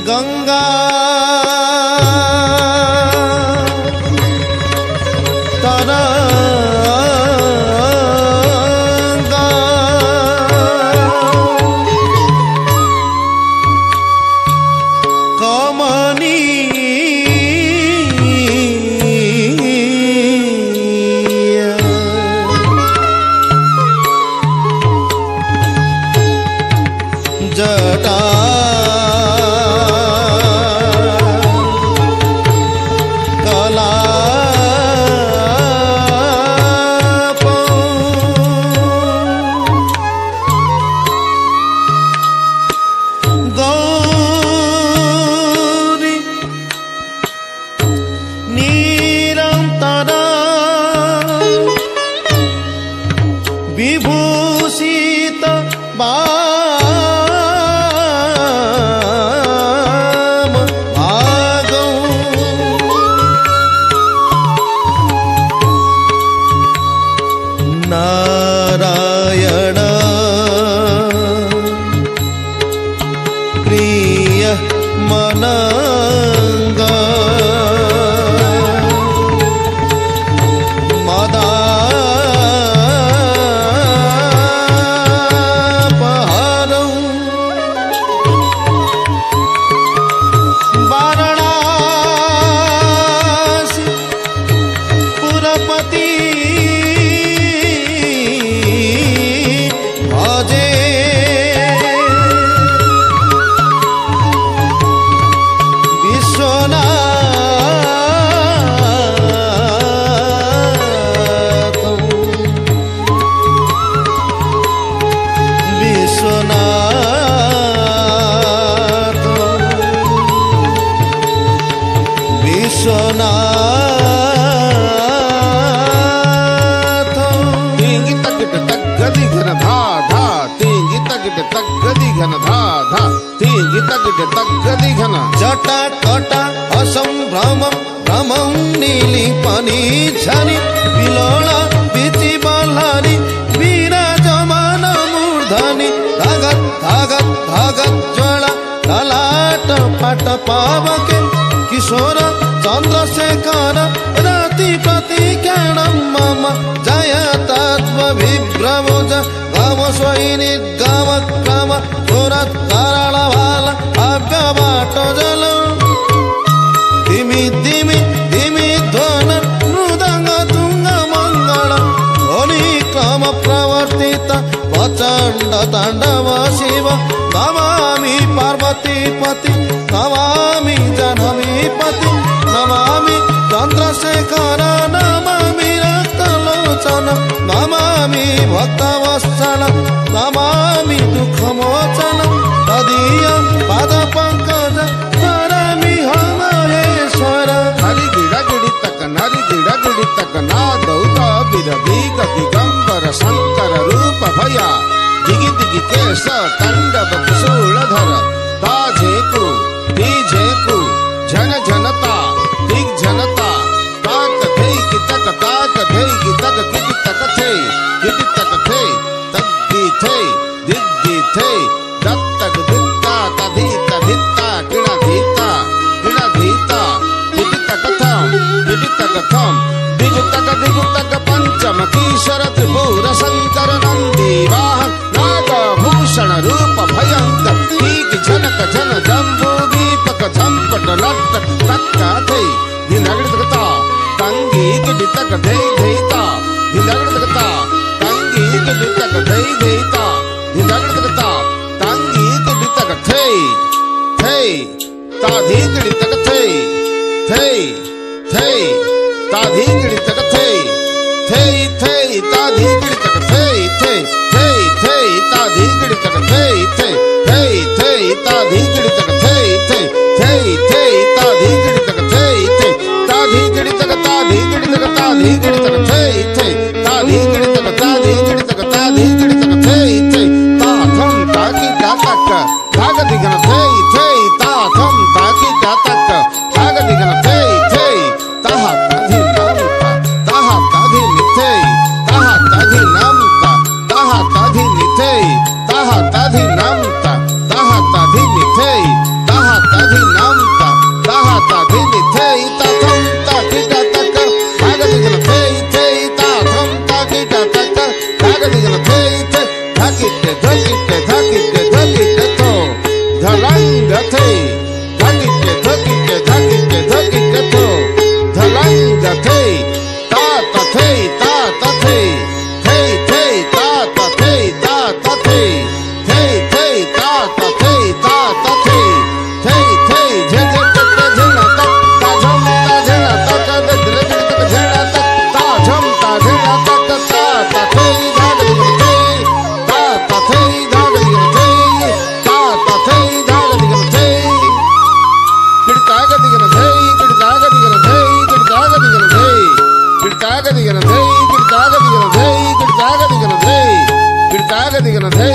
गंगा तरंगा कमनीय जटा विभूषित वाम भागौ नारायण प्रिय मनंग मदा विश्वनाथ तिंगी तगट तगदी घन धा धा तिंगी तगट तगदी घन धा धा तिंगी तगट तगदी घन जटा कटा असंभ्रम भ्रमं नीली पनी झनि विलोला बिचि बल्लानि विराजमान मूर्धनि धागत धागत धागत ज्वाला ललाट पाट पावके किशोर चंद्रशेखर राति प्रतिक्षणं मम जय तत्व विभ्रमुज गाव स्वैनि गाव क्रम पुरत् करल भाल अव्यबाट जल धिमि धिमि धिमि ध्वन मृदंग तुंग मंगल ध्वनि क्रम प्रवर्तित प्रचंड तांडव शिव नमामि पार्वती पति नमामि जाह्नवी पति नमामि चंद्रशेखर नमामि रक्तलोचन नमामि भक्तवत्सल नमामि दुःखमोचन तदीय पाद पंकज स्मरामि महेश्वर हरि गिड़ा गिड़ी तक नरि गिड़ा गिड़ी तक नादौत विरधि दिगंबर शंकर रूप भया दिगि दिगि केश तांडव त्रिशूलधर ताजेकु तीजेकु झन झनता दिग झनता ताक धै की तक किति तक थे तग्गी थे दिग्गी थे दत्तक दित्ता तधिता धित्ता किड़ा धीता किति तक थम दिगु तक पंचम कीशर त्रिपुर शंकर नंदी वाहन नागभूषण रूप भयंकर कीक झनक झन जम्बू दीपक झंपट लट तक्का थे धिनगड़ता तंगी किति तक धैता धिनगड़ता तंगी किति तक धैता धिनगड़ता तंगी किति तक थे ताधी किति तक थे ताधी किति तक थे ताधी किति तक थे ताधी किति तक थे ताधी किति तक थे ताधी किति तक गिड़ताग दिगन धई गिड़ताग दिगन धई गिड़ताग दिगन धई गिड़ताग दिगन धई